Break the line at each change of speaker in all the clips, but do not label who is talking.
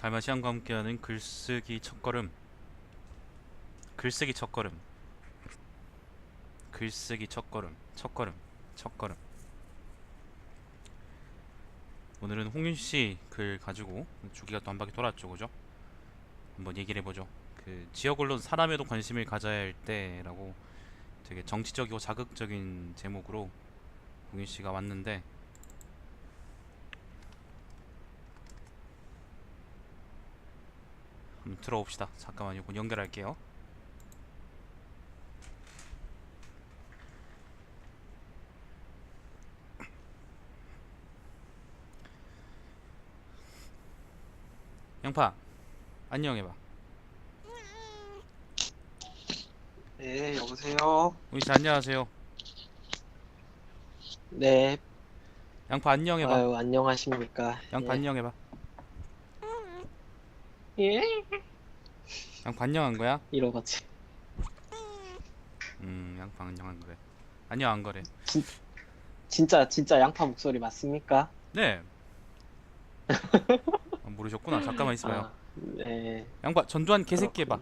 갈마시안과 함께하는 글쓰기 첫걸음. 글쓰기 첫걸음. 글쓰기 첫걸음. 첫걸음. 첫걸음. 오늘은 홍윤씨 글 가지고 주기가 또 한 바퀴 돌았죠, 그죠? 한번 얘기를 해보죠. 그 지역 언론 사람에도 관심을 가져야 할 때라고 되게 정치적이고 자극적인 제목으로 홍윤씨가 왔는데, 한번 들어봅시다. 잠깐만요, 이거 연결할게요. 양파 안녕 해봐.
네, 여보세요?
홍윤씨 안녕하세요.
네,
양파 안녕 해봐.
아유, 안녕하십니까?
양파
예.
안녕 해봐.
예?
양파 안녕한 거야?
이러겠지.
양파 안녕한 거래. 안녕 안 거래.
진, 진짜 양파 목소리 맞습니까?
네. 모르셨구나. 잠깐만 있어봐요.
네,
양파 전두환 개새끼 해봐.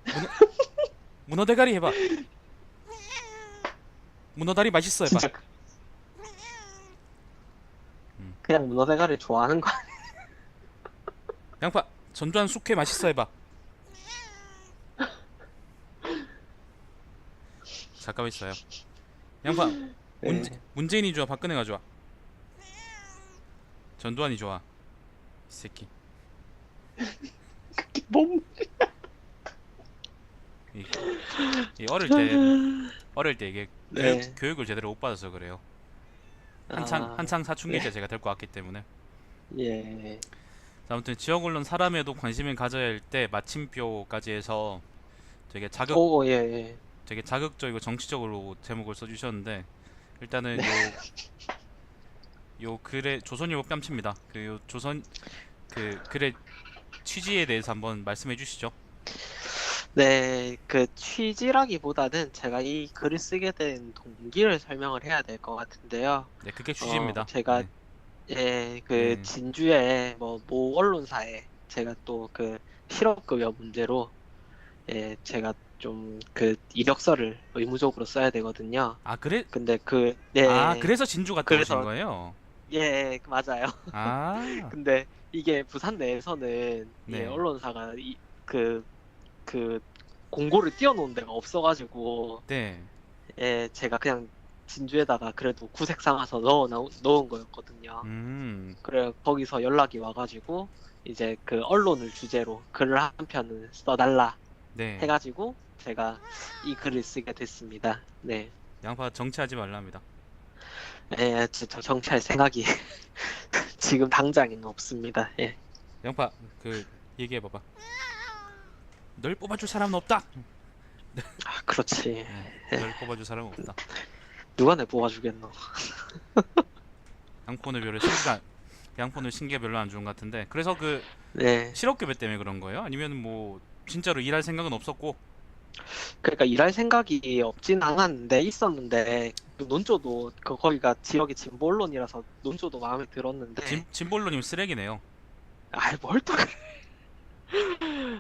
그렇군요.
문어, 문어 대가리 해봐. 문어 다리 맛있어 해봐.
진짜
음.
그냥 문어대가리 좋아하는 거
양파 전두환 숙회 맛있어 해봐. 잠깐만 있어요. 양파
아니에요?
문재인이 좋아 박근혜가 좋아? 전두환이 좋아. 이 새끼.
몸.
이, 이 어릴 때 이게
네.
교육을 제대로 못 받아서 그래요.
아,
한창 사춘기때
네.
제가 데리고 왔기 때문에.
예.
자, 아무튼 지역 언론 사람에도 관심을 가져야 할 때 마침표까지 해서 되게
오, 예, 예.
되게 자극적이고 정치적으로 제목을 써주셨는데, 일단은
네.
요 글의 조선일보 뺨칩니다. 그 요 조선 그 글의 취지에 대해서 한번 말씀해 주시죠.
네, 그 취지라기보다는 제가 이 글을 쓰게 된 동기를 설명을 해야 될 것 같은데요.
네, 그게 취지입니다.
제가
네,
그
네.
진주에 모 언론사에 제가 또 그 실업급여 문제로 제가 좀 그 이력서를 의무적으로 써야 되거든요.
아, 그래?
근데
아, 그래서 진주 갔다 오신
그래서
거예요?
맞아요.
아,
근데 이게 부산 내에서는
네,
언론사가 그 그 공고를 띄워놓은 데가 없어가지고
네.
제가 그냥 진주에다가 그래도 구색 삼아서 넣은 거였거든요. 그래 거기서 연락이 와가지고 이제 그 언론을 주제로 글을 한 편을 써달라
네.
해가지고 제가 이 글을 쓰게 됐습니다. 네,
양파 정치하지 말랍니다.
저 정치할 생각이 지금 당장에는 없습니다. 예,
양파 그 얘기해 봐봐. 널 뽑아줄 사람은 없다.
그렇지.
널 뽑아줄 사람은 없다.
누가 내 뽑아주겠노?
양폰을 양폰을 신기가 별로 안 좋은 것 같은데. 그래서 그
네,
실업급여 때문에 그런 거예요? 아니면 뭐 진짜로 일할 생각은 없었고?
그러니까 일할 생각이 없진 않았는데 있었는데 그 논조도 거기가 지역이 진보 언론이라서 논조도 마음에 들었는데
진볼로님 쓰레기네요.
뭘 또 그래.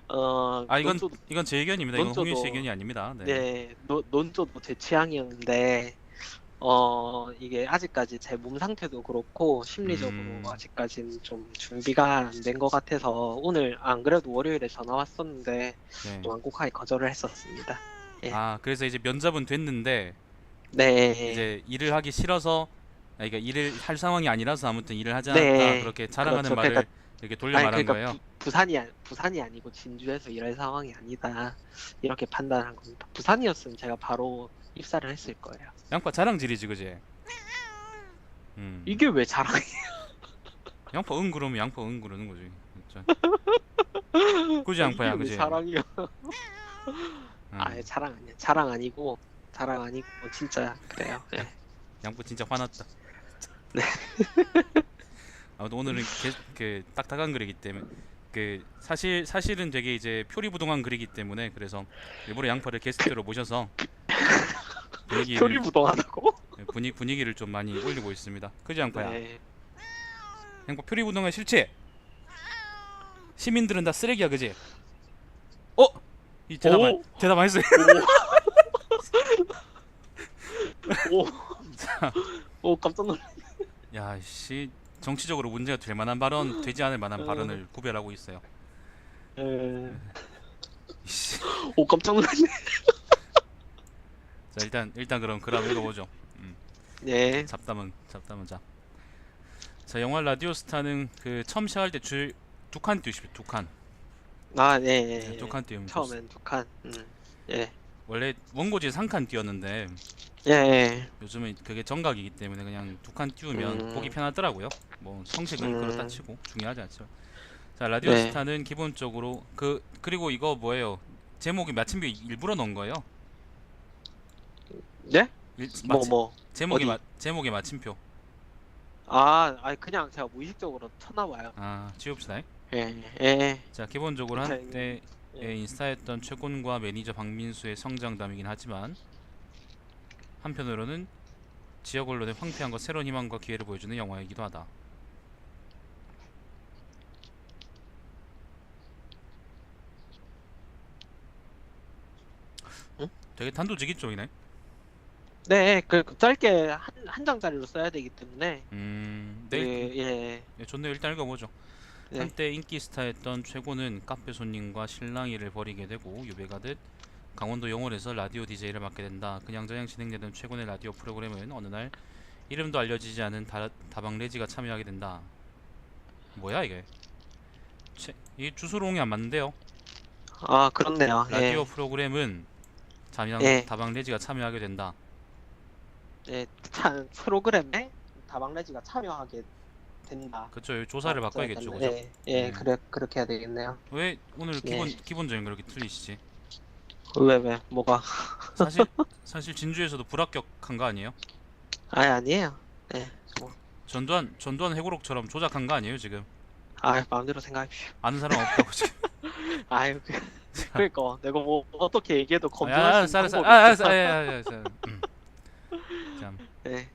아,
논조도
이건 제 의견입니다. 이건 홍윤 씨
논조도
의견이 아닙니다. 네.
네, 논조도 제 취향이었는데 이게 아직까지 제 몸 상태도 그렇고 심리적으로
음,
아직까지는 좀 준비가 안 된 것 같아서 오늘 안 그래도 월요일에 전화 왔었는데
네.
또 완곡하게 거절을 했었습니다. 예.
아, 그래서 이제 면접은 됐는데
네,
이제 일을 하기 싫어서, 그러니까 일을 할 상황이 아니라서 아무튼 일을 하지 않았다
네,
그렇게 자랑하는
그렇죠. 그러니까
말을 이렇게 돌려 말한
그러니까
거예요.
부산이 아니고 진주에서 일할 상황이 아니다 이렇게 판단한 겁니다. 부산이었으면 제가 바로 입사를 했을 거예요.
양파 자랑질이지, 그지? 음.
이게 왜 자랑이?
양파 응 그러면 양파 응 그러는 거지. 진짜. 그지
이게
양파야,
왜
그지?
자랑이야?
응.
자랑 아니야. 자랑 아니고 진짜 그래요.
양,
네.
양파 진짜 화났다.
네.
아무튼 오늘은 그 딱딱한 글이기 때문에, 그 사실은 되게 이제 표리부동한 글이기 때문에, 그래서 일부러 양파를 게스트로 모셔서 분위기를
표리부동하다고?
분위기를 좀 많이 올리고 있습니다. 그지 양파야?
네.
양파 표리부동한 실체. 시민들은 다 쓰레기야, 그지? 어? 이 대답 안,
오,
대답 안 했어요.
오,
자,
오, 깜짝 놀랐.
야, 씨, 정치적으로 문제가 될 만한 발언, 되지 않을 만한
어,
발언을 구별하고 있어요.
에,
씨.
오, 깜짝 놀랐네.
자, 일단 그럼 글 한번 읽어보죠.
네,
잡담은 자. 자, 영화 라디오스타는 그 처음 시작할 때 줄 두 칸 띄우십시오. 두 칸.
아, 네,
네, 두
예, 예.
칸 띄우면 좋습니다.
처음엔 두 칸. 예,
원래 원고지에 3칸 띄웠는데
예, 예.
요즘은 그게 정각이기 때문에 그냥 두 칸 띄우면 보기
음,
편하더라고요. 뭐 형식은 그렇다
음,
치고 중요하지 않죠. 자,
네,
라디오스타는 기본적으로 그리고 이거 뭐예요? 제목이 마침표 일부러 넣은 거예요.
네?
일,
뭐,
마치,
뭐, 어디?
제목의 마침표.
아니, 그냥 제가 무의식적으로 쳤나 봐요.
아, 지웁시다.
예, 예,
자, 기본적으로
제,
한때
예.
인스타였던 최곤과 매니저 박민수의 성장담이긴 하지만 한편으로는 지역 언론의 황폐함과 새로운 희망과 기회를 보여주는 영화이기도 하다.
응?
되게 단도직입 쪽이네.
네, 그 짧게 한 장짜리로 써야 되기 때문에 그,
네,
예,
좋네요. 일단 읽어보죠.
네,
한때 인기 스타였던 최고는 카페 손님과 실랑이를 벌이게 되고 유배가듯 강원도 영월에서 라디오 DJ를 맡게 된다. 그냥저냥 진행되던 최고의 라디오 프로그램은 어느 날 이름도 알려지지 않은 다방 레지가 참여하게 된다. 뭐야 이게? 이 주소롱이 안 맞는데요.
아, 그렇네요.
라디오
예,
프로그램은
예,
다방 레지가 참여하게 된다.
예, 참 프로그램에 다방레지가 참여하게 된다.
그쵸? 조사를
라고
바꿔야겠죠,
써야겠네.
그죠?
예, 예,
네.
그렇게 해야 되겠네요.
왜 오늘
예,
기본적인 그렇게 틀리시지?
왜, 뭐가?
사실 사실 진주에서도 불합격한 거 아니에요?
아니에요. 예, 뭐,
전두환 회고록처럼 조작한 거 아니에요 지금?
마음대로 생각하십시오.
아는 사람 없다고 지금.
아유, 그러니까 내가 뭐 어떻게 얘기해도
아,
검증할 수 있는
알았어.
방법이
알았어.
없잖아.
참,
예,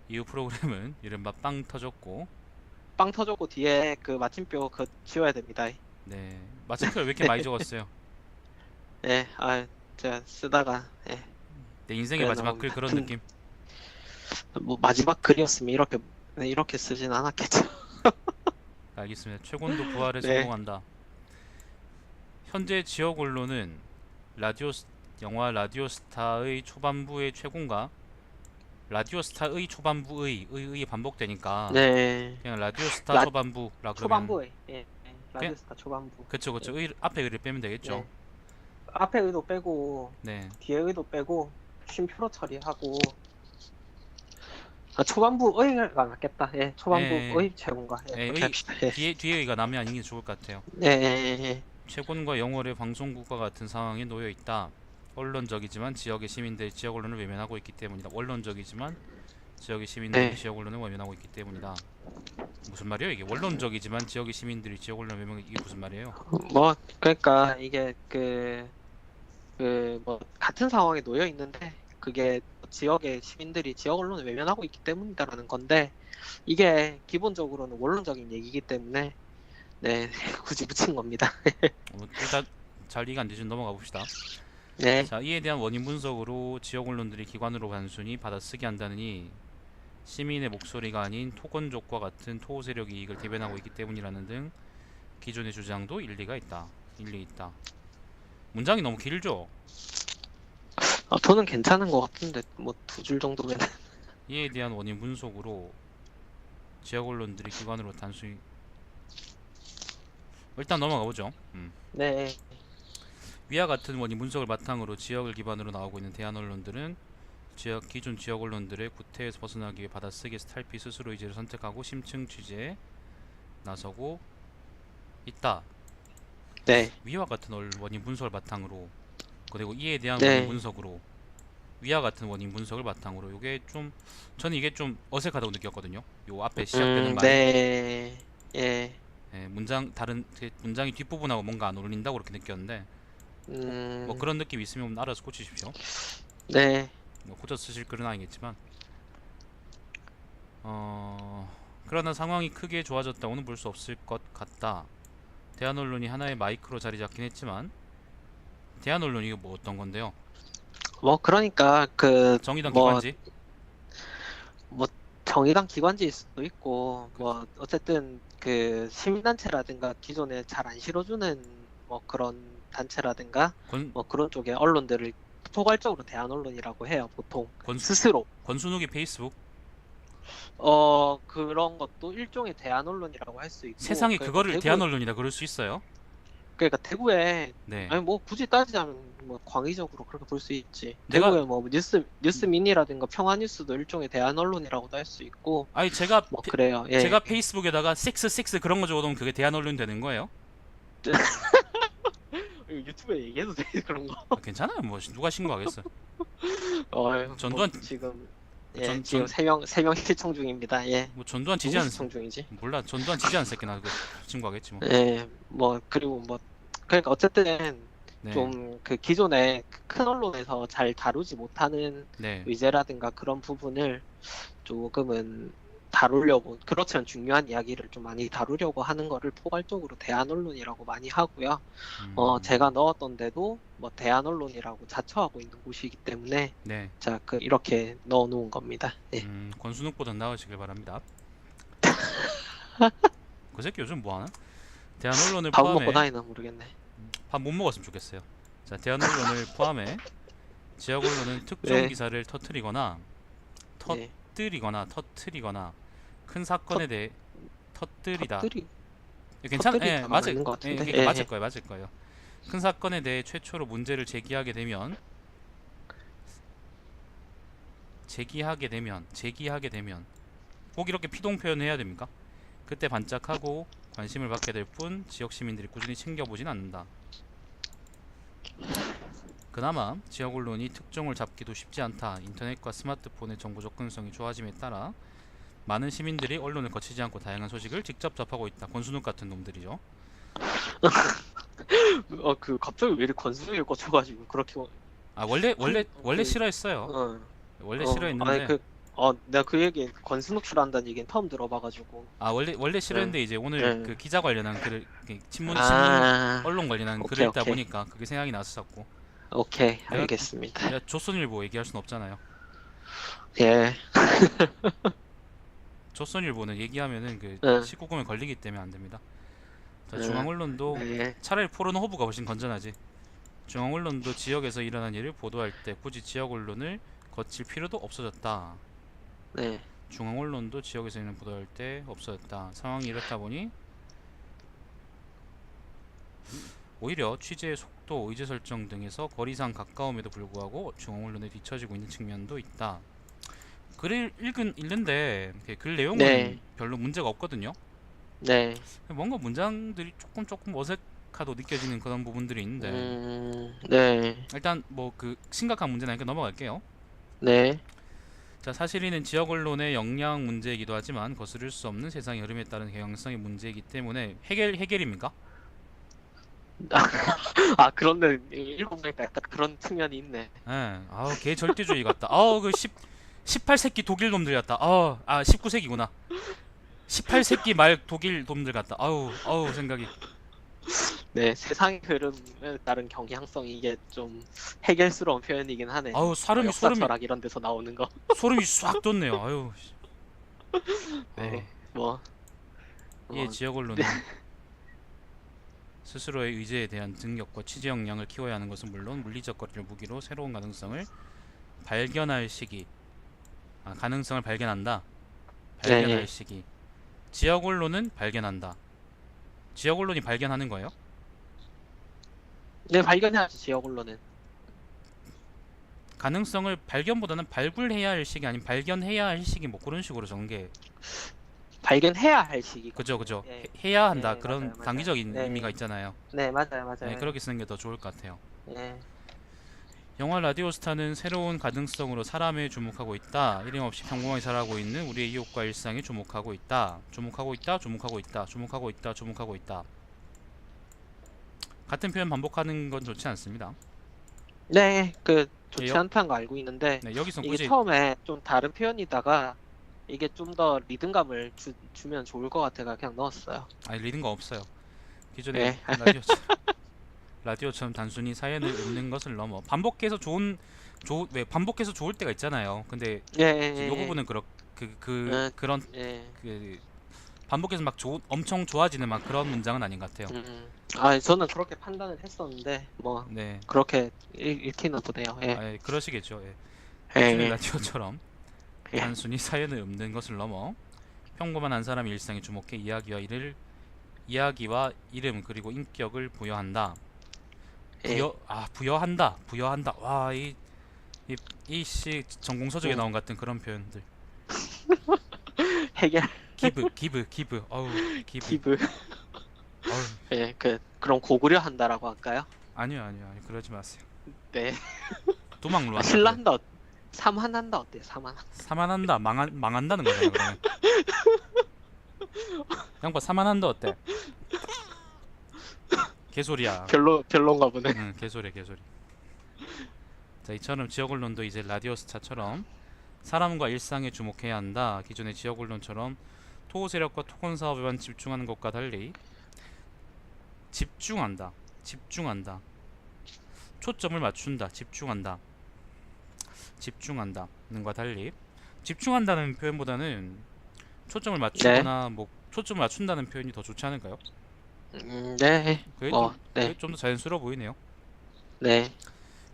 이후 프로그램은 이른바 빵 터졌고,
빵 터졌고 뒤에 그 마침표 그 지워야 됩니다.
네, 마침표를 왜 이렇게 많이 적었어요?
예, 제가 쓰다가 예,
내 인생의
그래
마지막
너무
글 그런 느낌.
뭐 마지막 글이었으면 이렇게 쓰진 않았겠죠.
알겠습니다. 최곤도 부활에
네,
성공한다. 현재 지역 언론은 라디오 영화 라디오스타의 초반부의 최곤과 라디오스타의 초반부의 의 반복되니까
네,
그냥 라디오스타
라
초반부라 그러면
초반부에
그냥
라디오스타 초반부.
그쵸
예,
의 앞에 글을 빼면 되겠죠.
네, 앞에 의도 빼고
네,
뒤에 의도 빼고 쉼표로 처리하고 초반부 의가 낫겠다. 예, 초반부
예,
의 최고인가. 예,
예,
그렇게
의
합시다. 예,
뒤에 의가 남이 아닌 게 좋을 것 같아요.
예, 예, 예.
최곤과 영월의 방송국과 같은 상황에 놓여 있다. 언론적이지만 지역의 시민들이 지역 언론을 외면하고 있기 때문이다. 원론적이지만 지역의 시민들이
예.
지역 언론을 외면하고 있기 때문이다. 무슨 말이에요 이게? 원론적이지만 지역의 시민들이 지역 언론을 외면하고 이게 무슨 말이에요?
뭐 그러니까 이게 뭐 같은 상황에 놓여 있는데 그게 지역의 시민들이 지역 언론을 외면하고 있기 때문이다라는 건데 이게 기본적으로는 원론적인 얘기이기 때문에 네 굳이 붙인 겁니다.
일단 잘 이해 안 되시면 넘어가 봅시다.
네,
자, 이에 대한 원인 분석으로 지역 언론들이 기관으로 단순히 받아쓰게 한다느니 시민의 목소리가 아닌 토건족과 같은 토호 세력 이익을 대변하고 있기 때문이라는 등 기존의 주장도 일리 있다. 문장이 너무 길죠?
저는 괜찮은 것 같은데 뭐 두 줄 정도면
이에 대한 원인 분석으로 지역 언론들이 기관으로 단순히 일단 넘어가 보죠.
네,
위와 같은 원인 분석을 바탕으로 지역을 기반으로 나오고 있는 대한 언론들은 기존 지역 언론들의 구태에서 벗어나기 위해 받아쓰기 스탈피 스스로 의지를 선택하고 심층 취재에 나서고 있다.
네,
위와 같은 원인 분석을 바탕으로 그리고 이에 대한 원인
네,
분석으로 위와 같은 원인 분석을 바탕으로 저는 이게 좀 어색하다고 느꼈거든요. 요 앞에 시작되는 말이
네, 예,
예, 문장이 뒷부분하고 뭔가 안 어울린다고 그렇게 느꼈는데 뭐 그런 느낌 있으면 알아서 고치십시오.
네,
뭐 고쳐 쓰실 글은 아니겠지만 그러나 상황이 크게 좋아졌다고는 볼 수 없을 것 같다. 대한 언론이 하나의 마이크로 자리 잡긴 했지만 대한 언론이 이거 뭐 어떤 건데요?
뭐 그러니까
정의당
뭐
기관지?
뭐 정의당 기관지일 수도 있고 뭐 어쨌든 그 시민단체라든가 기존에 잘 안 실어주는 뭐 그런 단체라든가
권
뭐 그런 쪽의 언론들을 포괄적으로 대한 언론이라고 해요 보통
권
스스로.
권순욱이 페이스북?
그런 것도 일종의 대한 언론이라고 할 수 있고.
세상에
그러니까
그거를 대한 언론이라 그럴 수 있어요?
그러니까 대구에
네.
아니 뭐 굳이 따지자면 뭐 광의적으로 그렇게 볼 수 있지.
내가
대구에 뭐 뉴스미니라든가 평화뉴스도 일종의 대한 언론이라고도 할 수 있고
아니 제가
뭐 그래요. 예.
제가 페이스북에다가 섹스 그런 거 적어놓으면 그게 대한 언론 되는 거예요?
유튜브에 얘기해도 돼 그런 거.
아, 괜찮아요. 뭐 누가 신고하겠어? 전두환
뭐 지금
전-
지금
전-
세 명 시청 중입니다. 예.
뭐 전두환
누구
지지하는
시청 중이지?
몰라. 전두환 지지하는 새끼나 그 신고하겠지 뭐.
예. 뭐 그리고 뭐 그러니까 어쨌든
네.
좀 그 기존의 큰 언론에서 잘 다루지 못하는
네.
의제라든가 그런 부분을 조금은 다루려고, 그렇지만 중요한 이야기를 좀 많이 다루려고 하는 거를 포괄적으로 대한 언론이라고 많이 하고요. 제가 넣었던 데도 뭐 대한 언론이라고 자처하고 있는 곳이기 때문에
네.
자, 이렇게 넣어 놓은 겁니다. 예.
권순욱보다 나으시길 바랍니다. 그 새끼 요즘 뭐 하나? 대한 언론을
밥 먹고
포함해
다니나 모르겠네.
밥 못 먹었으면 좋겠어요. 자, 대한 언론을 포함해 지역 언론은 특정
네.
기사를 터뜨리거나
예.
터뜨리거나 큰 사건에 대해 터뜨리다.
터뜨리
괜찮? 예,
터뜨리다가
맞을
맞는 것 같은데?
예,
예,
맞을
예.
거예요. 맞을 거예요. 큰 사건에 대해 최초로 문제를 제기하게 되면 꼭 이렇게 피동 표현해야 됩니까? 그때 반짝하고 관심을 받게 될 뿐 지역 시민들이 꾸준히 챙겨보진 않는다. 그나마 지역 언론이 특종을 잡기도 쉽지 않다. 인터넷과 스마트폰의 정보 접근성이 좋아짐에 따라 많은 시민들이 언론을 거치지 않고 다양한 소식을 직접 접하고 있다. 권순욱 같은 놈들이죠.
갑자기 왜 이렇게 건수를 꽂혀가지고 그렇게
원래
그-
싫어했어요.
어,
원래
아니
싫어했는데
내가 그 얘기 권수노출한다는 얘기는 처음 들어봐가지고.
원래 싫어했는데 이제 오늘
네.
그 기자 관련한 글을 신문
아,
언론 관련한
오케이,
글을 읽다
오케이.
보니까 그게 생각이 났었고
오케이,
내가-
알겠습니다.
내가 조선일보 얘기할 순 없잖아요.
예,
조선일보는 얘기하면은 그
응.
19금에 걸리기 때문에 안 됩니다. 자,
응.
중앙 언론도
네,
차라리 포르노호브가 훨씬 건전하지. 중앙 언론도 지역에서 일어난 일을 보도할 때 굳이 지역 언론을 거칠 필요도 없어졌다.
네,
중앙 언론도 지역에서 일어난 보도할 때 없어졌다. 상황이 이렇다 보니 오히려 취재의 속도, 의제 설정 등에서 거리상 가까움에도 불구하고 중앙 언론에 뒤처지고 있는 측면도 있다. 글을 읽는데 글 내용은
네.
별로 문제가 없거든요.
네,
뭔가 문장들이 조금 어색하도 느껴지는 그런 부분들이 있는데
네,
일단 뭐 그 심각한 문제는 아니까 넘어갈게요.
네.
자, 사실 이는 지역 언론의 역량 문제이기도 하지만 거스를 수 없는 세상의 흐름에 따른 경향성의 문제이기 때문에 해결입니까?
그런데 읽어보니까 약간 그런 측면이 있네.
예. 아우 개 절대주의 같다. 아우 그 18세기 독일 놈들 같다. 19세기구나. 18세기 말 독일 놈들 같다. 아우 생각이.
네, 세상의 흐름에 따른 경향성이 이게 좀 해결스러운 표현이긴 하네.
아우 소름이
역사 철학 이런 데서 나오는 거.
소름이 싹 돋네요. 아유.
네, 뭐.
이 지역 언론은 스스로의 의제에 대한 능력과 취재 역량을 키워야 하는 것은 물론 물리적 거리를 무기로 새로운 가능성을 발견할 시기. 가능성을 발견한다. 발견할
네.
시기. 지역 언론은 발견한다. 지역 언론이 발견하는 거예요?
네, 발견해야지, 지역 언론은.
가능성을 발견보다는 발굴해야 할 시기 아니면 발견해야 할 시기 뭐 그런 식으로 적은 게
발견해야 할 시기.
그죠.
네.
해야 한다.
네,
그런
맞아요.
단기적인
네.
의미가 있잖아요.
네, 맞아요.
네, 그렇게 쓰는 게 더 좋을 것 같아요.
네.
영화 라디오스타는 새로운 가능성으로 사람에 주목하고 있다. 이름없이 평범하게 살아가고 있는 우리의 이웃과 일상에 주목하고 있다. 주목하고 있다. 같은 표현 반복하는 건 좋지 않습니다.
네, 좋지
여-
않다는 거 알고 있는데,
네, 여기서
이게
굳이
처음에 좀 다른 표현이다가, 이게 좀 더 리듬감을 주면 좋을 것 같아가 그냥 넣었어요.
리듬가 없어요. 기존의
예.
라디오처럼 단순히 사연을 읊는 것을 넘어 반복해서 좋을 때가 있잖아요. 근데
예,
이
예,
부분은 그런
예, 예.
그 반복해서 막 엄청 좋아지는 막 그런 문장은 아닌 것 같아요.
아, 저는 그렇게 판단을 했었는데, 뭐,
네,
그렇게 읽히나 보네요. 예,
그러시겠죠. 예.
예,
기존의
예,
라디오처럼
예,
단순히 사연을 읊는 것을 넘어 평범한 한 사람의 일상에 주목해 이야기와 이름 그리고 인격을 부여한다.
예.
부여한다. 와, 이씨 전공 서적에 나온 같은 그런 표현들.
해결,
기브. 어우, 기브.
기브.
어우,
예, 그럼 고구려 한다라고 할까요?
아니요. 그러지 마세요.
네.
도망로
아,
한다 그래.
신라한다, 삼한한다 어때요? 삼한.
사만한다. 망한다는 거잖아, 그러면. 양파 사만한다 어때? 개소리야.
별론가 보네.
응, 개소리. 자, 이처럼 지역 언론도 이제 라디오 스타처럼 사람과 일상에 주목해야 한다. 기존의 지역 언론처럼 토호 세력과 토건 사업에만 집중하는 것과 달리 집중한다. 초점을 맞춘다. 집중한다는과 달리 집중한다는 표현보다는 초점을
네,
맞추거나 뭐 초점을 맞춘다는 표현이 더 좋지 않을까요?
네,
그게 좀
뭐, 네,
그게 좀 더 자연스러워 보이네요.
네,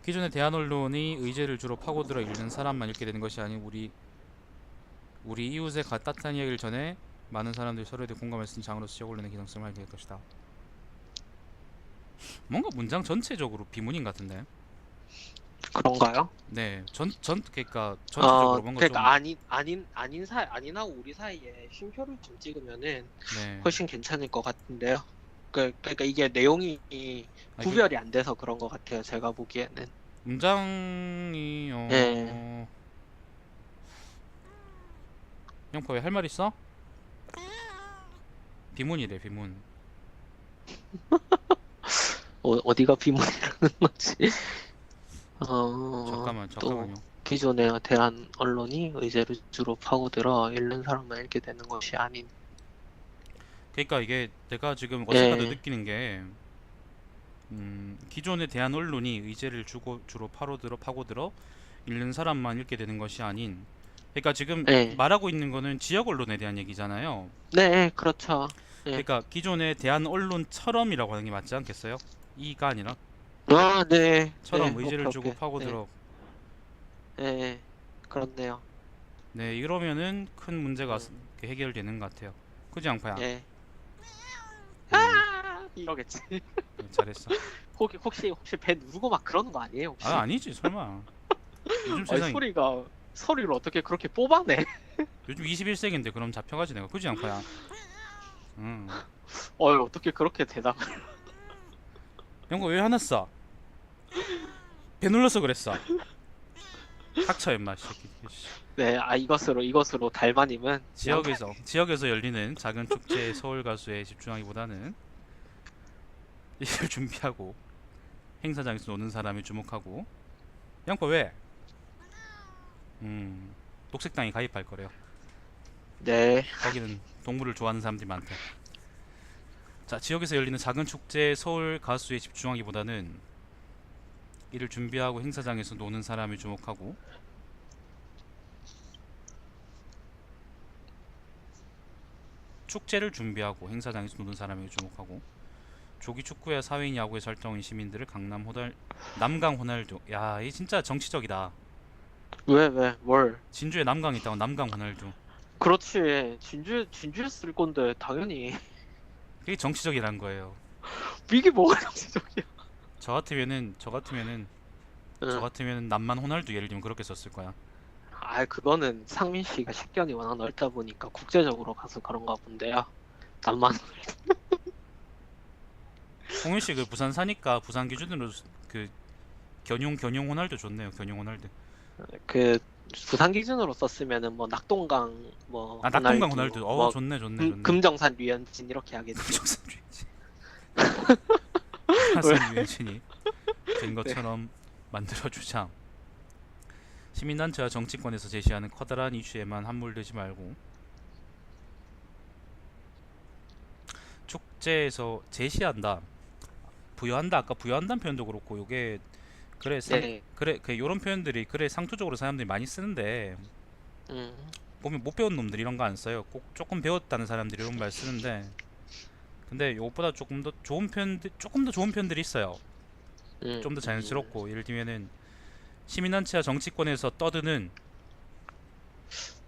기존의 대한 언론이 의제를 주로 파고들어 읽는 사람만 읽게 되는 것이 아닌 우리 이웃의 따뜻한 이야기를 전해 많은 사람들이 서로에 대해 공감할 수 있는 장으로서 지역 언론의 기능성을 알게 될 것이다. 뭔가 문장 전체적으로 비문인 같은데.
그런가요?
네, 그러니까 전체적으로 뭔가 좀
그러니까 아닌하고 우리 사이에 쉼표를 좀 찍으면은
네,
훨씬 괜찮을 것 같은데요. 그러니까 이게 내용이
아, 이게
구별이 안 돼서 그런 것 같아요. 제가 보기에는.
문장이
예.
형파 왜 할 말 있어? 비문이래 비문.
어디가 비문이라는 거지? 또
잠깐만요.
기존에 대한 언론이 의제를 주로 파고들어 읽는 사람만 읽게 되는 것이 아닌.
그러니까 이게 내가 지금 어색하다
예.
느끼는 게 기존에 대한 언론이 의제를 주로 파고들어 읽는 사람만 읽게 되는 것이 아닌, 그러니까 지금
예.
말하고 있는 거는 지역 언론에 대한 얘기잖아요.
네, 그렇죠. 예.
그러니까 기존에 대한 언론처럼이라고 하는 게 맞지 않겠어요? 이가 아니라
아, 네. 네.
처럼 의제를
오케이,
주고
오케이. 네.
파고들어.
예. 그렇네요.
네, 이러면은 큰 문제가
음.
해결되는 것 같아요. 그지 양파야?
예.
음,
이러겠지.
잘했어.
혹시 배 누르고 막 그러는 거 아니에요,
아,
혹시?
아니지 설마. 요즘
아니,
세상이
소리를 어떻게 그렇게 뽑아내?
요즘 21세기인데 그럼 잡혀가지 내가. 그지 양파야?
어떻게 그렇게 대답을.
영거 왜 화났어? 배 눌러서 그랬어. 닥쳐 임마 새끼.
네, 이것으로 달마님은
지역에서 열리는 작은 축제에 서울 가수에 집중하기보다는 이를 준비하고 행사장에서 노는 사람에 주목하고. 양파 왜? 녹색당에 가입할 거래요.
네,
거기는 동물을 좋아하는 사람들이 많대. 자, 지역에서 열리는 작은 축제에 서울 가수에 집중하기보다는 이를 준비하고 행사장에서 노는 사람에 주목하고. 축제를 준비하고 행사장에서 노는 사람에게 주목하고. 조기 축구야 사회인 야구에 설정인 시민들을 남강 호날두. 야, 이 진짜 정치적이다.
왜, 뭘?
진주에 남강이 있다고 남강 호날두.
그렇지. 진주에 쓸 건데 당연히.
그게 정치적이란 거예요.
이게 뭐가 정치적이야?
저
응.
같으면은 남만 호날두 예를 들면 그렇게 썼을 거야.
아, 그거는 상민 씨가 식견이 워낙 넓다 보니까 국제적으로 가서 그런가 본데요. 남만.
홍윤 씨 그 부산 사니까 부산 기준으로 그 견용 호날두 좋네요. 견용 호날두.
그 부산 기준으로 썼으면은 뭐 낙동강 뭐
아, 낙동강
호날두
호날두.
뭐
좋네.
금정산 류현진 이렇게 하겠지.
정산 유해진.
왜?
하산 유해진이 된
네.
것처럼 만들어주자. 시민단체와 정치권에서 제시하는 커다란 이슈에만 함몰되지 말고 축제에서 제시한다, 부여한다, 아까 부여한다는 표현도 그렇고 요게 그래
네.
그래 그 요런 표현들이 그래 상투적으로 사람들이 많이 쓰는데
음,
보면 못 배운 놈들이 이런 거 안 써요. 꼭 조금 배웠다는 사람들이 이런 말 쓰는데 근데 요것보다 조금 더 좋은 표현들이 있어요. 좀 더
음.
자연스럽고 예를 들면은 시민단체와 정치권에서 떠드는,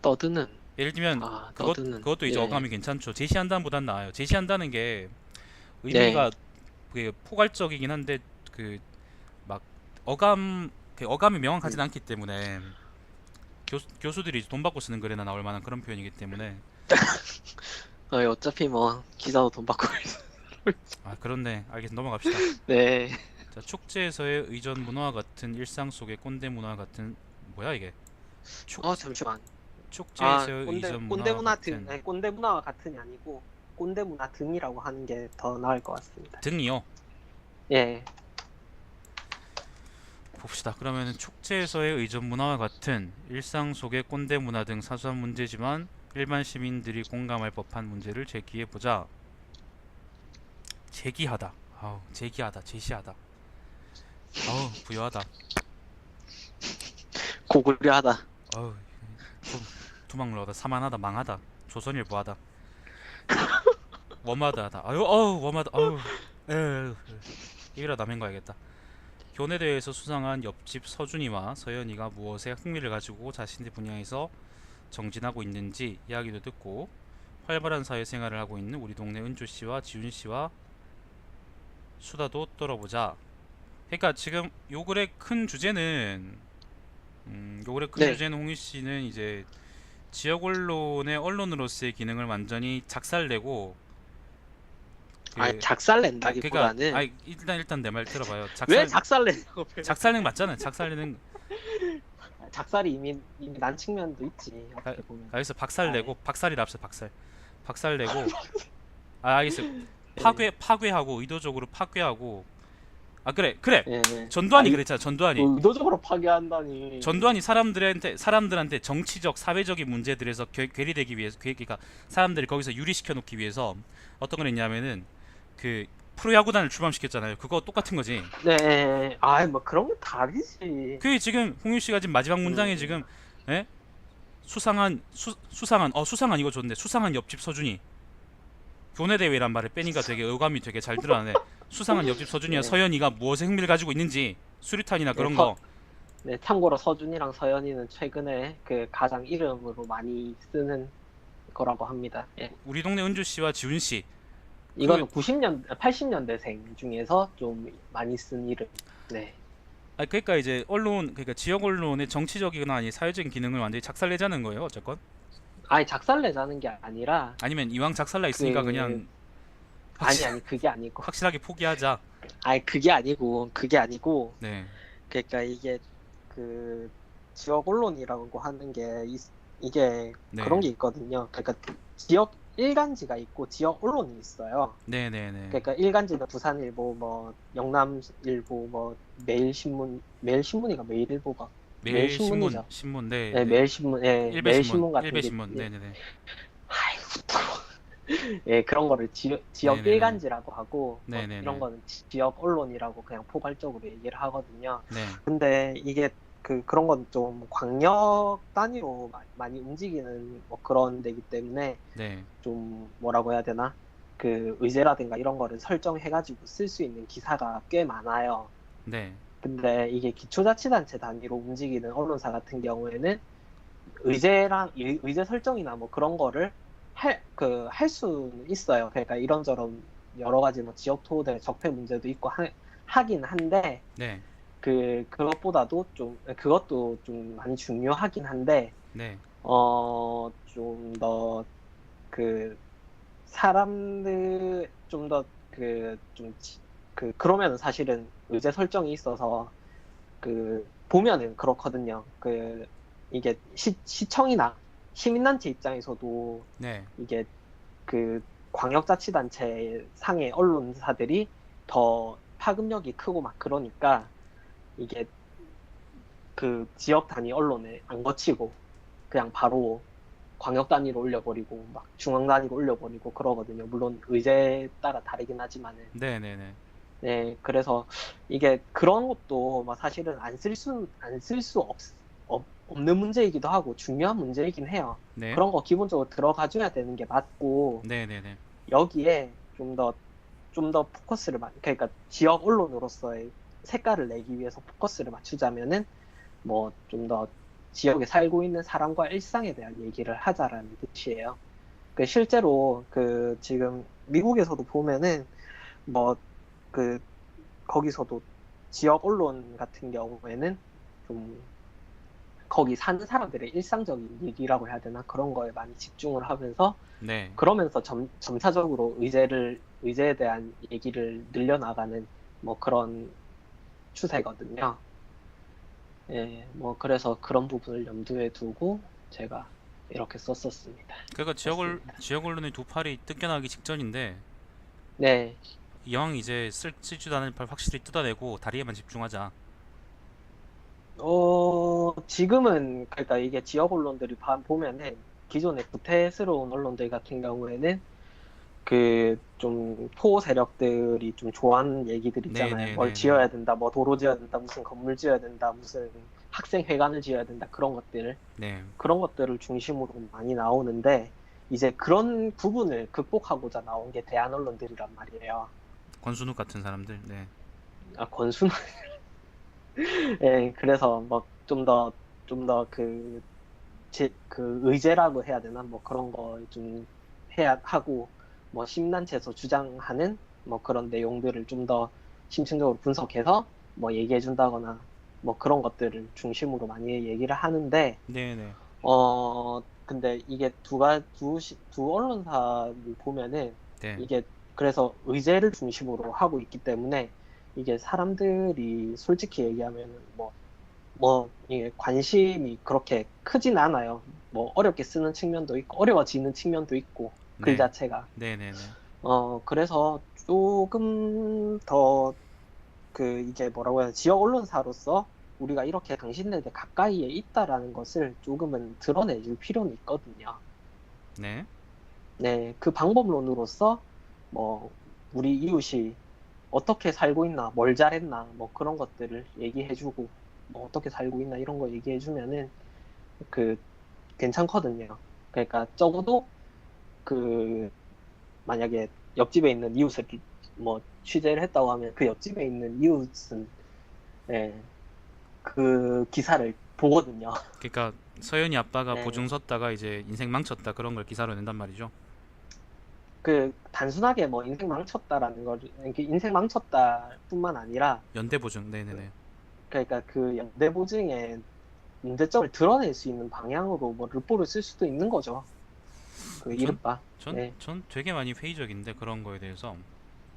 떠드는.
예를 들면
아, 떠드는.
그것도 이제
예.
어감이 괜찮죠. 제시한다보단 나아요. 제시한다는 게
네.
의미가 그 포괄적이긴 한데 그 막 어감 그 어감이 명확하진
음.
않기 때문에 교수들이 돈 받고 쓰는 글에나 나올 만한 그런 표현이기 때문에.
어차피 뭐 기사도 돈 받고 있어.
아 그렇네. 알겠습니다. 넘어갑시다.
네.
자, 축제에서의 의전 문화와 같은 일상 속의 꼰대 문화 같은, 뭐야 이게? 축
잠시만. 아,
축제에서의
꼰대
의전
꼰대
문화와
문화 등,
같은
아니, 꼰대 문화와 같은이 아니고 꼰대 문화 등이라고 하는 게 더 나을 것 같습니다.
등이요.
예.
봅시다. 그러면은 축제에서의 의전 문화와 같은 일상 속의 꼰대 문화 등 사소한 문제지만 일반 시민들이 공감할 법한 문제를 제기해 보자. 제기하다. 아우, 제기하다. 제시하다. 아우, 부여하다.
고구려하다.
아우, 두막로하다. 사만하다. 망하다. 조선일보하다. 웜하다하다. 아유, 어우, 웜하다. 아우, 에휴, 이라 남행 가야겠다. 교내대회에서 수상한 옆집 서준이와 서연이가 무엇에 흥미를 가지고 자신의 분야에서 정진하고 있는지 이야기도 듣고 활발한 사회생활을 하고 있는 우리 동네 은주 씨와 지훈 씨와 수다도 떨어보자. 그러니까 지금 요 글의 큰 주제는 요 글의 큰
네.
주제는 홍희 씨는 이제 지역 언론의 언론으로서의 기능을 완전히 작살내고
아,
그
작살
그러니까
낸다기보다는
일단 내 말 들어봐요.
왜 작살 내냐고
작살낸 맞잖아요. 작살내는.
작살이 이미 난 측면도 있지
가,
어떻게 보면.
가서
아,
박살내고 박살이 납시다. 박살내고. 아 알겠어.
예.
파괴하고 의도적으로 파괴하고. 아 그래.
예. 예.
전두환이 그랬잖아. 전두환이
의도적으로 파괴한다니.
사람들한테 정치적 사회적인 문제들에서 괴리되기 위해서, 그러니까 사람들이 거기서 유리시켜 놓기 위해서 어떤 걸 했냐면은 그 프로야구단을 출범시켰잖아요. 그거 똑같은 거지.
네. 아, 뭐 그런 게 다르지.
그게 지금 홍윤 씨가 지금 마지막 문장에
음.
지금 예? 수상한 이거 좋은데, 수상한 옆집 서준이, 교내 대회란 말을 빼니까 되게 어감이 되게 잘 드러나네. 수상한 옆집 서준이와
네.
서연이가 무엇에 흥미를 가지고 있는지, 수류탄이나
네,
그런 거.
네, 참고로 서준이랑 서연이는 최근에 그 가장 이름으로 많이 쓰는 거라고 합니다. 예.
우리 동네 은주 씨와 지훈 씨. 그
이거는 80년대생 중에서 좀 많이 쓴 이름. 네.
그러니까 이제 그러니까 지역 언론의 정치적이거나 아니 사회적인 기능을 완전히 작살내자는 거예요. 어쨌건.
아니, 작살내자는 게 아니라,
아니면 이왕 작살나 있으니까
그,
그냥
아니,
확실
아니, 그게 아니고.
확실하게 포기하자.
아니, 그게 아니고,
네,
그러니까 이게, 그, 지역 언론이라고 하는 게, 이게 그런
네,
게 있거든요. 그러니까 지역 일간지가 있고 지역 언론이 있어요.
네, 네, 네.
그러니까 일간지는 부산일보, 뭐 영남일보, 뭐 매일신문이가 매일일보가
매일 신문,
매일신문이죠.
신문, 네,
네,
네.
매일신문, 예,
일베 신문,
매일신문 같은
일베
게,
신문, 네, 네, 네,
아이고, 예, 그런 거를
네,
지역
네, 네,
일간지라고 하고,
네,
뭐
네,
이런
네,
거는 지역 언론이라고 그냥 포괄적으로 얘기를 하거든요.
네,
근데 이게 그런 건 좀 광역 단위로 많이 움직이는 뭐 그런 데기 때문에
네,
좀 뭐라고 해야 되나? 그 의제라든가 이런 거를 설정해가지고 쓸 수 있는 기사가 꽤 많아요.
네,
근데 이게 기초자치단체 단위로 움직이는 언론사 같은 경우에는 의제 설정이나 뭐 그런 거를 할 수는 있어요. 그러니까 이런저런 여러 가지 뭐 지역 토호들의 적폐 문제도 있고 하긴 한데,
네,
그것도 좀 많이 중요하긴 한데,
네,
좀 더, 그, 사람들, 좀 더, 그러면은 사실은 의제 설정이 있어서, 보면은 그렇거든요. 이게 시청이나 시민단체 입장에서도
네,
이게 그 광역자치단체 상의 언론사들이 더 파급력이 크고 막 그러니까 이게 그 지역 단위 언론에 안 거치고 그냥 바로 광역 단위로 올려버리고 막 중앙 단위로 올려버리고 그러거든요. 물론 의제에 따라 다르긴 하지만은.
네네네.
네, 그래서 이게 그런 것도 막 사실은 안 쓸 수 없는 문제이기도 하고 중요한 문제이긴 해요.
네.
그런 거 기본적으로 들어가줘야 되는 게 맞고,
네네네.
여기에 좀 더 포커스를 그러니까 지역 언론으로서의 색깔을 내기 위해서 포커스를 맞추자면은, 뭐, 좀 더 지역에 살고 있는 사람과 일상에 대한 얘기를 하자라는 뜻이에요. 그 실제로 그 지금 미국에서도 보면은, 뭐, 그 거기서도 지역 언론 같은 경우에는 좀 거기 사는 사람들의 일상적인 얘기라고 해야 되나 그런 거에 많이 집중을 하면서
네.
그러면서 점차적으로 의제에 대한 얘기를 늘려나가는 뭐 그런 추세거든요. 예, 뭐 그래서 그런 부분을 염두에 두고 제가 이렇게 썼었습니다.
그러니까
썼습니다.
지역 언론의 두 팔이 뜯겨나기 직전인데
네.
이왕 이제 쓸지도 않은 팔 확실히 뜯어내고 다리에만 집중하자.
지금은, 그러니까 이게 지역 언론들이 보면은, 기존의 구태스러운 언론들 같은 경우에는, 그, 좀, 포 세력들이 좀 좋아하는 얘기들 있잖아요. 뭘
네네네네.
지어야 된다, 뭐 도로 지어야 된다, 무슨 건물 지어야 된다, 무슨 학생회관을 지어야 된다, 그런 것들.
네.
그런 것들을 중심으로 많이 나오는데, 이제 그런 부분을 극복하고자 나온 게 대한 언론들이란 말이에요.
권순욱 같은 사람들. 네.
아, 권순 예, 그래서 뭐 좀 더 그 의제라고 해야 되나? 뭐 그런 거 좀 해야 하고, 뭐 심란체에서 주장하는 뭐 그런 내용들을 좀 더 심층적으로 분석해서 뭐 얘기해 준다거나 뭐 그런 것들을 중심으로 많이 얘기를 하는데,
네네.
근데 이게 두 언론사를 보면은
네.
이게 그래서 의제를 중심으로 하고 있기 때문에 이게 사람들이 솔직히 얘기하면은 이게 관심이 그렇게 크진 않아요. 뭐 어렵게 쓰는 측면도 있고 어려워지는 측면도 있고 글
네.
자체가.
네네네.
그래서 조금 더 이제 뭐라고 해야 지역 언론사로서 우리가 이렇게 당신네들 가까이에 있다라는 것을 조금은 드러내줄 필요는 있거든요.
네.
네, 그 방법론으로서 뭐 우리 이웃이 어떻게 살고 있나, 뭘 잘했나, 뭐 그런 것들을 얘기해주고, 뭐 어떻게 살고 있나 이런 거 얘기해주면은 그 괜찮거든요. 그러니까 적어도 그 만약에 옆집에 있는 이웃을 뭐 취재를 했다고 하면 그 옆집에 있는 이웃은, 예, 그 기사를 보거든요.
그러니까 서연이 아빠가
예,
보증 섰다가 이제 인생 망쳤다 그런 걸 기사로 낸단 말이죠.
그 단순하게 뭐 인생 망쳤다라는 걸 이렇게 인생 망쳤다뿐만 아니라
연대 보증.
그-
네네네.
그러니까 그 연대 보증의 문제점을 드러낼 수 있는 방향으로 뭐 르포를 쓸 수도 있는 거죠. 그
전,
이른바. 네.
전 되게 많이 회의적인데 그런 거에 대해서.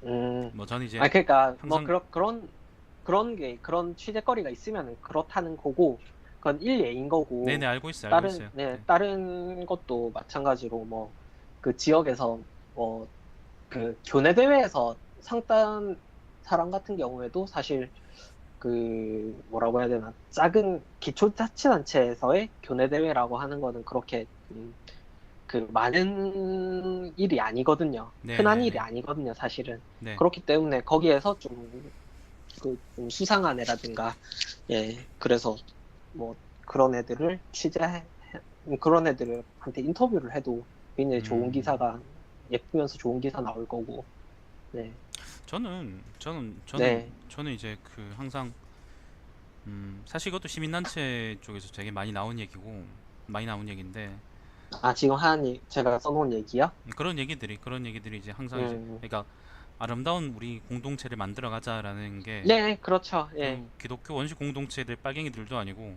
음.
뭐 저는 이제
아, 그러니까 뭐
항상
그런 취재거리가 있으면 그렇다는 거고, 그건 일례인
네네
거고,
알고 있어요, 알고 있어요. 네.
다른 것도 마찬가지로 뭐 그 지역에서 뭐 그 교내 대회에서 상 딴 사람 같은 경우에도 사실 그 뭐라고 해야 되나, 작은 기초자치단체에서의 교내 대회라고 하는 거는 그렇게 그 많은 일이 아니거든요. 흔한 일이
네네네.
아니거든요, 사실은.
네.
그렇기 때문에 거기에서 좀 수상한 애라든가, 예, 그래서 뭐 그런 애들을 그런 애들한테 인터뷰를 해도 굉장히 좋은
음.
기사가, 예쁘면서 좋은 기사 나올 거고, 네, 네.
저는 이제 그 항상 사실 이것도 시민단체 쪽에서 되게 많이 나온 얘기인데
아, 지금 제가 써놓은 얘기요?
그런 얘기들이 이제 항상 이제
음,
그러니까 아름다운 우리 공동체를 만들어 가자라는 게
네, 그렇죠, 예.
그 기독교 원시 공동체들 빨갱이들도 아니고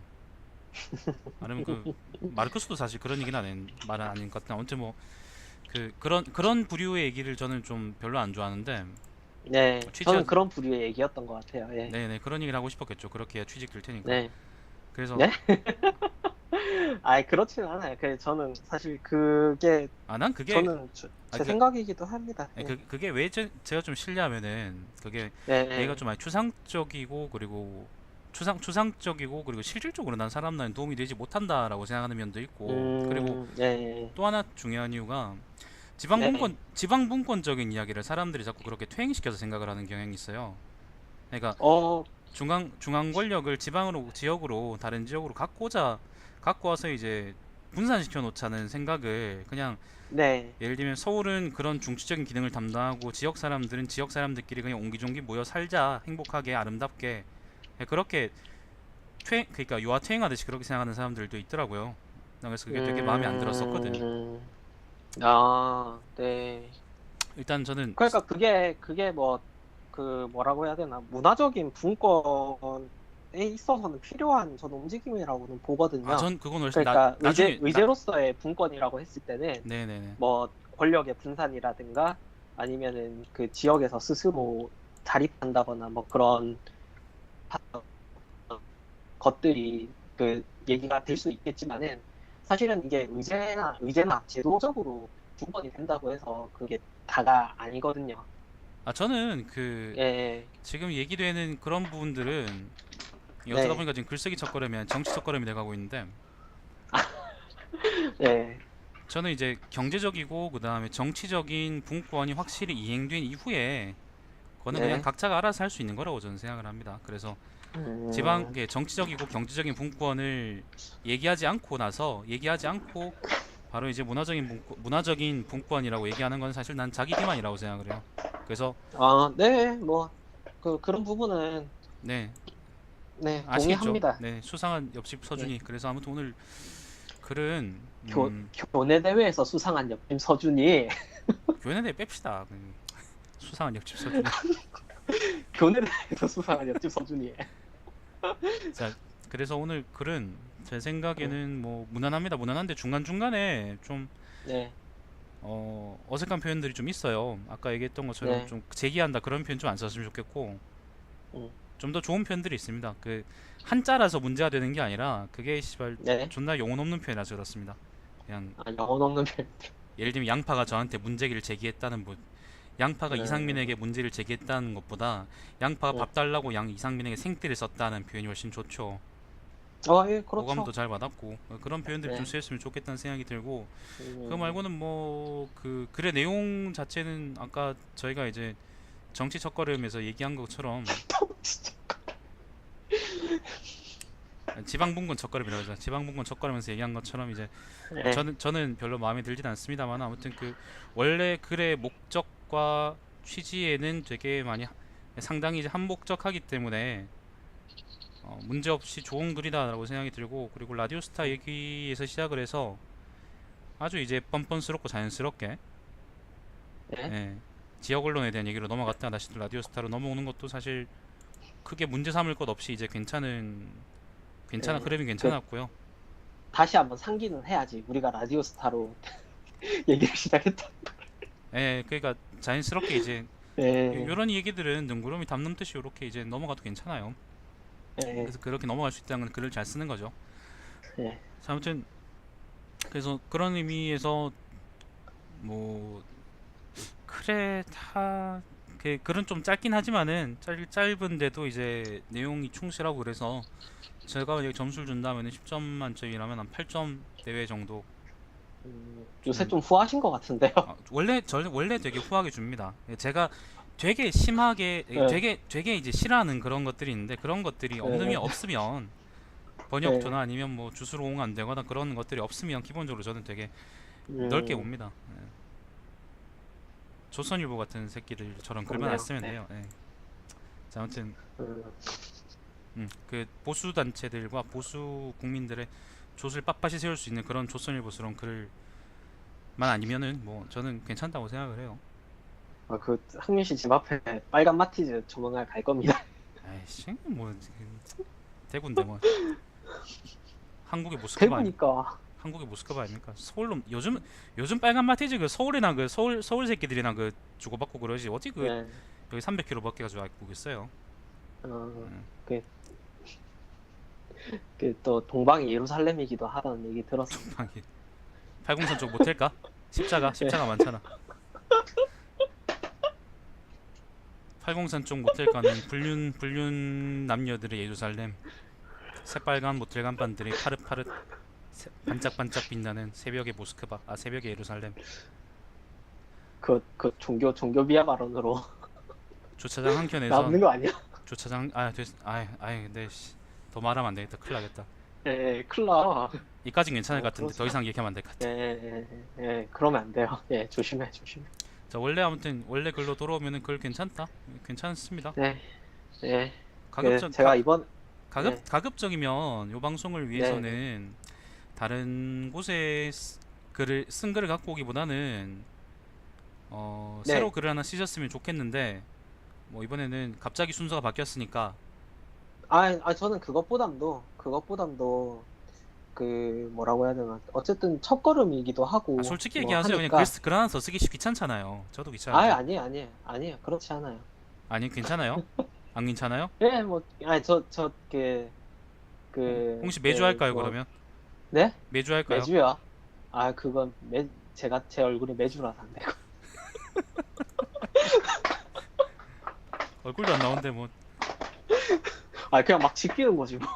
아니면 그 마르크스도 사실 그런 얘기는 말은 아닌 것 같아. 아무튼 뭐 그런 부류의 얘기를 저는 좀 별로 안 좋아하는데
네,
취재
저는 그런 부류의 얘기였던 것 같아요, 예.
네네 그런 얘기를 하고 싶었겠죠. 그렇게 해야 취직 될 테니까.
네,
그래서
네? 아이, 그렇지는 않아요. 저는 사실 그게,
아 난 그게
저는
아,
제 생각이기도 합니다. 예.
그게 왜 제가 좀 실례하면은 그게
네,
얘가
네.
좀 많이 추상적이고 그리고 추상적이고 그리고 실질적으로 난 사람들한테 도움이 되지 못한다라고 생각하는 면도 있고, 그리고
네,
또 하나 중요한 이유가
네,
지방분권적인 이야기를 사람들이 자꾸 그렇게 퇴행시켜서 생각을 하는 경향이 있어요. 그러니까
어,
중앙 권력을 지역으로 다른 지역으로 갖고 와서 이제 분산시켜 놓자는 생각을 그냥,
네,
예를 들면 서울은 그런 중추적인 기능을 담당하고 지역 사람들은 지역 사람들끼리 그냥 옹기종기 모여 살자, 행복하게 아름답게, 그렇게 그러니까 유아 퇴행하듯이 그렇게 생각하는 사람들도 있더라고요. 나 그래서 그게 되게 마음에 안 들었었거든.
음, 아, 네.
일단 저는
그러니까 그게 뭐, 그 뭐라고 해야 되나, 문화적인 분권에 있어서는 필요한 저는 움직임이라고는 보거든요.
전 그건 훨씬
그러니까
나중에
의제로서의 분권이라고 했을 때는
네네네.
뭐 권력의 분산이라든가 아니면은 그 지역에서 스스로 자립한다거나 뭐 그런 것들이 그 얘기가 될 수 있겠지만은 사실은 이게 의제나 제도적으로 분권이 된다고 해서 그게 다가 아니거든요.
저는 그
예,
지금 얘기되는 그런 부분들은 어쩌다
네,
보니까 지금 글쓰기 첫걸음이 정치 첫걸음이 돼가고 있는데,
네,
저는 이제 경제적이고 그 다음에 정치적인 분권이 확실히 이행된 이후에 그거는 그냥
네,
각자가 알아서 할 수 있는 거라고 저는 생각을 합니다. 그래서
음,
정치적이고 경제적인 분권을 얘기하지 않고 바로 이제 문화적인 분권이라고 얘기하는 건 사실 난 자기 기만이라고 생각을 해요. 그래서
네, 뭐 그런 부분은
네,
네,
아시겠죠?
동의합니다.
네, 수상한 옆집
네,
서준이. 그래서 아무튼 오늘 글은
교내 대회에서 수상한 옆팀 서준이
교연에 뺍시다. 수상한 옆집 서준이.
교내 대회에서 수상한 옆집 서준이
자, 그래서 오늘 글은 제
네,
생각에는 뭐 무난합니다. 무난한데 중간중간에 좀
네,
어색한 표현들이 좀 있어요. 아까 얘기했던 것처럼
네,
좀 제기한다 그런 표현 좀 안 썼으면 좋겠고,
음,
좀 더 좋은 표현들이 있습니다. 그 한자라서 문제가 되는 게 아니라 그게 씨발
네.
존나 영혼 없는 표현이라서 그렇습니다. 그냥
영혼 없는 편.
예를 들면 양파가 저한테 문제기를 제기했다는 양파가 이상민에게
음,
문제를 제기했다는 것보다 양파가
음.
밥 달라고 이상민에게 생떼를 썼다는 표현이 훨씬 좋죠.
예,
호감도
그렇죠.
잘 받았고, 그런 표현들이 좀
네,
쓰였으면 좋겠다는 생각이 들고, 그거
음,
말고는 뭐 그 글의 내용 자체는 아까 저희가 이제 정치 첫걸음에서 얘기한 것처럼
진짜.
지방분권 첫걸음이라고 하죠. 지방분권 첫걸음에서 얘기한 것처럼 이제
네,
저는 별로 마음에 들진 않습니다만, 아무튼 그 원래 글의 목적과 취지에는 되게 많이 상당히 이제 한목적하기 때문에 문제없이 좋은 글이다라고 생각이 들고, 그리고 라디오스타 얘기에서 시작을 해서 아주 이제 뻔뻔스럽고 자연스럽게,
네,
예, 지역 언론에 대한 얘기로 넘어갔다가 다시 또 라디오스타로 넘어오는 것도 사실 크게 문제 삼을 것 없이 이제 괜찮아
네.
흐름이
그
괜찮았고요.
다시 한번 상기는 해야지. 우리가 라디오 스타로 얘기를 시작했다.
그러니까 자연스럽게 이제
네,
요런 얘기들은 능구름이 담는 듯이 이렇게 이제 넘어가도 괜찮아요.
네,
그래서 그렇게 넘어갈 수 있다는 건 글을 잘 쓰는 거죠.
네,
자, 아무튼 그래서 그런 의미에서 뭐 그래 다 글은 좀 짧긴 하지만은 짧은데도 이제 내용이 충실하고, 그래서 제가 만약에 점수를 준다면 10점 만점이라면 한 8점 내외 정도
요새
좀.
좀 후하신 것 같은데요.
원래 되게 후하게 줍니다. 제가 되게 심하게
네,
되게 이제 싫어하는 그런 것들이 있는데, 그런 것들이
네,
없으면 번역토나
네,
아니면 뭐 주소로 옹 안 되거나 그런 것들이 없으면 기본적으로 저는 되게 넓게
음,
봅니다. 조선일보 같은 새끼들처럼 글만 안
그러네요.
쓰면
네,
돼요. 자, 아무튼
음,
그 보수 단체들과 보수 국민들의 돛을 빳빳이 세울 수 있는 그런 조선일보스러운 글만 아니면은 뭐 저는 괜찮다고 생각을 해요.
그 흥민 씨 집 앞에 빨간 마티즈 조만간 갈 겁니다.
아이씨, 뭐 대구인데 뭐 한국의 모스크바 아니
대구니까.
한국의 모스크바 아닙니까? 서울로 요즘 빨간 마티즈 그 서울이나 그 서울 새끼들이나 그 주고받고 그러지, 어디 그
네,
여기 300km 밖에 가지고 알고 있어요.
어,
음,
그, 그 또 동방이 예루살렘이기도 하다는 얘기 들었습니다.
방이 803 쪽 모텔까? 십자가
네,
많잖아. 팔공산 쪽 모텔 가는 불륜 남녀들의 예루살렘. 새빨간 모텔 간판들이 파릇파릇 반짝반짝 빛나는 새벽의 모스크바. 아, 새벽의 예루살렘.
그 종교 비하 발언으로
주차장 한
남는
켠에선
거 아니야?
주차장 근데 더 말하면 안 되겠다. 큰일 나겠다.
예, 큰일 나.
이까진 괜찮을 것 같은데
그러지
더
마.
이상 얘기하면 안 될 것 같아.
그러면 안 돼요. 예, 조심해.
자, 아무튼 원래 글로 돌아오면은 글 괜찮다. 괜찮습니다.
네, 네.
가급적
제가 이번, 네,
가급적이면 요 방송을 위해서는 다른 곳에 쓴 글을 갖고 오기보다는
네.
새로 글을 하나 쓰셨으면 좋겠는데 뭐 이번에는 갑자기 순서가 바뀌었으니까.
저는 그것보담도, 그, 뭐라고 해야 되나. 어쨌든 첫걸음이기도 하고,
솔직히
뭐
얘기하세요. 그냥
하니까.
글 하나 더 쓰기 귀찮잖아요. 저도 귀찮은데.
아니에요. 그렇지 않아요.
아니, 괜찮아요? 안 괜찮아요?
예, 뭐,
혹시 매주 할까요,
뭐,
그러면?
네?
매주 할까요?
매주요? 그건, 제가 제 얼굴이 매주라서 안 되고.
얼굴도 안 나오는데 뭐.
그냥 막 지키는 거지, 뭐.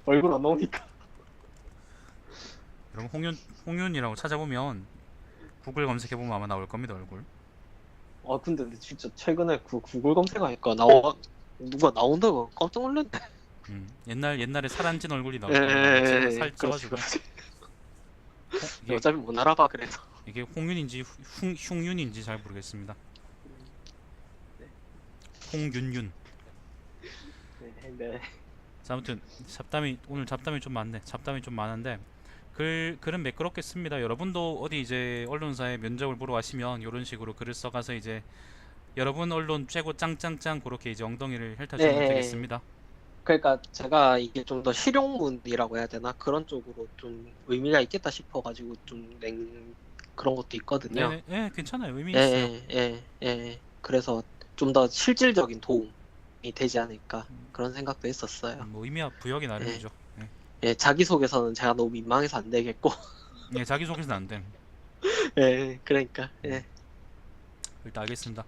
얼굴 안 나오니까.
여러분, 홍윤이라고 찾아보면 구글 검색해보면 아마 나올 겁니다, 얼굴.
근데 진짜 최근에 그 구글 검색하니까 누가 나온다고 깜짝 놀랐네.
옛날에 살안찐 얼굴이 나올 거예요. 지금 살쪄가지고. 이게,
어차피 못 알아봐, 그래서.
이게 홍윤인지 흉윤인지 잘 모르겠습니다. 홍윤윤.
네.
자, 아무튼 오늘 잡담이 좀 많네. 잡담이 좀 많은데 글은 매끄럽겠습니다. 여러분도 어디 이제 언론사에 면접을 보러 가시면 이런 식으로 글을 써가서 이제 여러분 언론 최고 짱짱짱 그렇게 이제 엉덩이를 핥아주면
네.
되겠습니다.
그러니까 제가 이게 좀 더 실용문이라고 해야 되나? 그런 쪽으로 좀 의미가 있겠다 싶어가지고 좀 낸 그런 것도 있거든요.
네, 괜찮아요. 의미 있어요.
그래서 좀 더 실질적인 도움이 되지 않을까 그런 생각도 했었어요.
뭐 의미와 부여하기 나름이죠.
자기소개서는 제가 너무 민망해서 안 되겠고.
자기소개서는 안 됨.
그러니까.
일단 알겠습니다.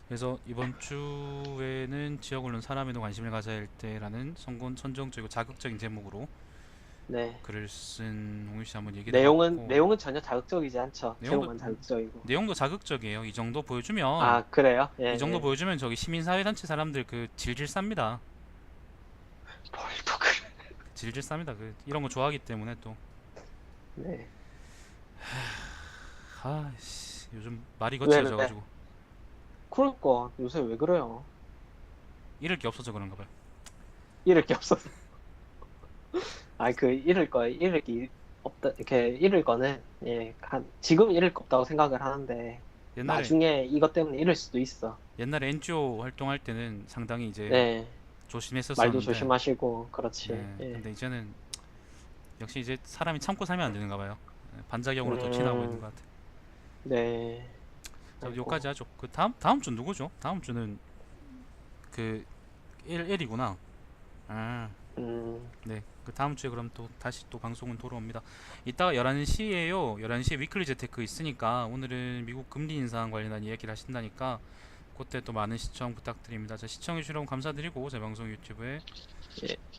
그래서 이번 주에는 지역 언론 사람에도 관심을 가져야 할 때라는 선정적이고 자극적인 제목으로
네.
글을 쓴 홍윤 씨 한번 얘기를 해봤고,
내용은 전혀 자극적이지 않죠.
내용도-
제목만 자극적이고.
내용도 자극적이에요. 이 정도 보여주면
그래요?
이 정도 보여주면 저기 시민사회단체 사람들 그 질질 쌉니다.
뭘 또 그래.
질질 쌉니다. 그 이런 거 좋아하기 때문에 또.
네.
아씨, 요즘 말이 거칠어져가지고
그러니까 요새 왜 그래요?
잃을 게 없어서 그런가 봐요.
잃을 게 없어서. 잃을 게 없다. 이렇게 잃을 거는 지금 잃을 거 없다고 생각을 하는데 나중에 이것 때문에 잃을 수도 있어.
옛날에 NGO 활동할 때는 상당히 이제
네.
조심했었었는데.
말도 조심하시고 그렇지.
근데 이제는 역시 이제 사람이 참고 살면 안 되는가 봐요. 반작용으로 더 티나고 있는 것 같아.
네.
자, 여기까지 하죠. 그 다음 주 누구죠? 다음 주는 그 L이구나. 네. 그 다음 주에 그럼 또 다시 또 방송은 돌아옵니다. 이따가 11시에요. 11시에 위클리 재테크 있으니까 오늘은 미국 금리 인상 관련한 이야기를 하신다니까 그때 또 많은 시청 부탁드립니다. 자, 시청해주시면 감사드리고 제 방송 유튜브에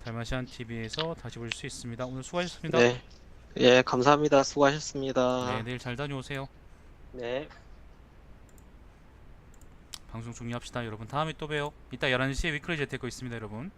달마시안 TV에서 다시 보실 수 있습니다. 오늘 수고하셨습니다.
네. 감사합니다. 수고하셨습니다.
네, 내일 잘 다녀오세요.
네.
방송 종료합시다, 여러분. 다음에 또 봬요. 이따 11시에 위클리 재테크 있습니다, 여러분.